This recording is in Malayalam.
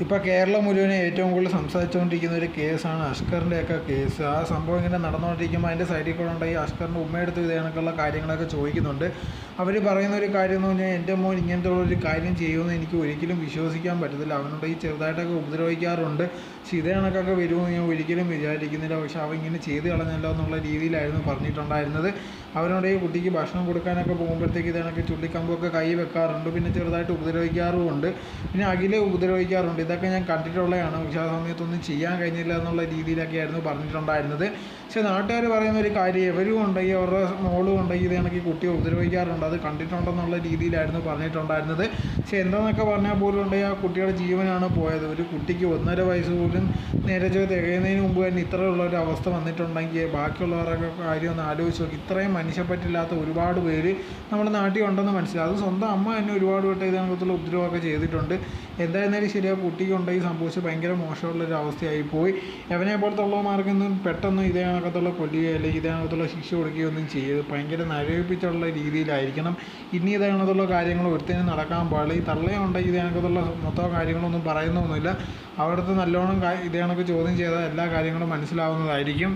ഇപ്പോൾ കേരളം മുഴുവനും ഏറ്റവും കൂടുതൽ സംസാരിച്ചുകൊണ്ടിരിക്കുന്ന ഒരു കേസാണ് അഷ്കറിൻ്റെയൊക്കെ കേസ്. ആ സംഭവം ഇങ്ങനെ നടന്നുകൊണ്ടിരിക്കുമ്പോൾ അതിൻ്റെ സൈഡിൽ കൂടെ ഉണ്ടെങ്കിൽ അഷ്കറിൻ്റെ ഉമ്മയെടുത്ത് ഇത് കണക്കുള്ള കാര്യങ്ങളൊക്കെ ചോദിക്കുന്നുണ്ട്. അവർ പറയുന്ന ഒരു കാര്യം എന്ന് പറഞ്ഞാൽ എൻ്റെ മോൻ ഇങ്ങനത്തെ ഒരു കാര്യം ചെയ്യുമെന്ന് എനിക്ക് ഒരിക്കലും വിശ്വസിക്കാൻ പറ്റത്തില്ല. അവനോട് ഈ ചെറുതായിട്ടൊക്കെ ഉപദ്രവിക്കാറുണ്ട്, പക്ഷേ ഇതേ കണക്കൊക്കെ വരുമെന്ന് ഞാൻ ഒരിക്കലും വിചാരിക്കുന്നില്ല. പക്ഷെ അവൻ ഇങ്ങനെ ചെയ്ത് കളഞ്ഞല്ലോ എന്നുള്ള രീതിയിലായിരുന്നു പറഞ്ഞിട്ടുണ്ടായിരുന്നത്. അവനോട് ഈ കുട്ടിക്ക് ഭക്ഷണം കൊടുക്കാനൊക്കെ പോകുമ്പോഴത്തേക്ക് ഇത് കണക്ക് ചുള്ളിക്കമ്പൊക്കെ കൈ വെക്കാറുണ്ട്, പിന്നെ ചെറുതായിട്ട് ഉപദ്രവിക്കാറുമുണ്ട്, പിന്നെ അഖിലെ ഉപദ്രവിക്കാറുണ്ട്. ഇതൊക്കെ ഞാൻ കണ്ടിട്ടുള്ളതാണ്. പക്ഷേ ആ സമയത്തൊന്നും ചെയ്യാൻ കഴിഞ്ഞില്ല എന്നുള്ള രീതിയിലൊക്കെയായിരുന്നു പറഞ്ഞിട്ടുണ്ടായിരുന്നത്. പക്ഷേ നാട്ടുകാർ പറയുന്ന ഒരു കാര്യം, ഇവരും ഉണ്ടെങ്കിൽ അവരുടെ മോളും ഉണ്ടെങ്കിൽ ഇത് കണക്ക് കുട്ടിയെ ഉപദ്രവിക്കാറുണ്ട്, അത് കണ്ടിട്ടുണ്ടെന്നുള്ള രീതിയിലായിരുന്നു പറഞ്ഞിട്ടുണ്ടായിരുന്നത്. പക്ഷേ എന്താണെന്നൊക്കെ പറഞ്ഞാൽ പോലും ഉണ്ടെങ്കിൽ ആ കുട്ടിയുടെ ജീവനാണ് പോയത്. ഒരു കുട്ടിക്ക് 1.5 വയസ്സ് പോലും നേരെ തികയുന്നതിന് മുമ്പ് തന്നെ ഇത്രയുള്ള ഒരു അവസ്ഥ വന്നിട്ടുണ്ടെങ്കിൽ ബാക്കിയുള്ളവരൊക്കെ കാര്യം ഒന്ന് ആലോചിച്ച് നോക്കി. ഇത്രയും മനുഷ്യപ്പറ്റില്ലാത്ത ഒരുപാട് പേര് നമ്മുടെ നാട്ടിൽ ഉണ്ടെന്ന് മനസ്സിലായി. അത് സ്വന്തം അമ്മ തന്നെ ഒരുപാട് വട്ടം ഇത് കണക്കത്തുള്ള ഉപദ്രവമൊക്കെ ചെയ്തിട്ടുണ്ട്. എന്തായിരുന്നാലും ശരിയാ, കുട്ടിക്കുണ്ടെങ്കിൽ സംഭവിച്ച് ഭയങ്കര മോശമുള്ളൊരു അവസ്ഥയായി പോയി. എവനെ പോലത്തുള്ളവന്മാർക്കൊന്നും പെട്ടെന്ന് ഇതേ കണക്കത്തുള്ള കൊല്ലുകയോ അല്ലെങ്കിൽ ഇതേ കണക്കത്തുള്ള ശിക്ഷ കൊടുക്കുകയോ ഒന്നും ചെയ്ത് ഭയങ്കര നരയിപ്പിച്ചുള്ള രീതിയിലായിരിക്കണം ഇനി ഇതേ കണക്കത്തുള്ള കാര്യങ്ങൾ ഒരുത്തനും നടക്കാൻ പാടില്ല. ഈ തള്ളയുണ്ടെങ്കിൽ ഇതേ കണക്കത്തുള്ള മൊത്തം കാര്യങ്ങളൊന്നും പറയുന്നൊന്നുമില്ല. അവിടുത്തെ നല്ലോണം ഇതേ കണക്ക് ചോദ്യം ചെയ്താൽ എല്ലാ കാര്യങ്ങളും മനസ്സിലാവുന്നതായിരിക്കും.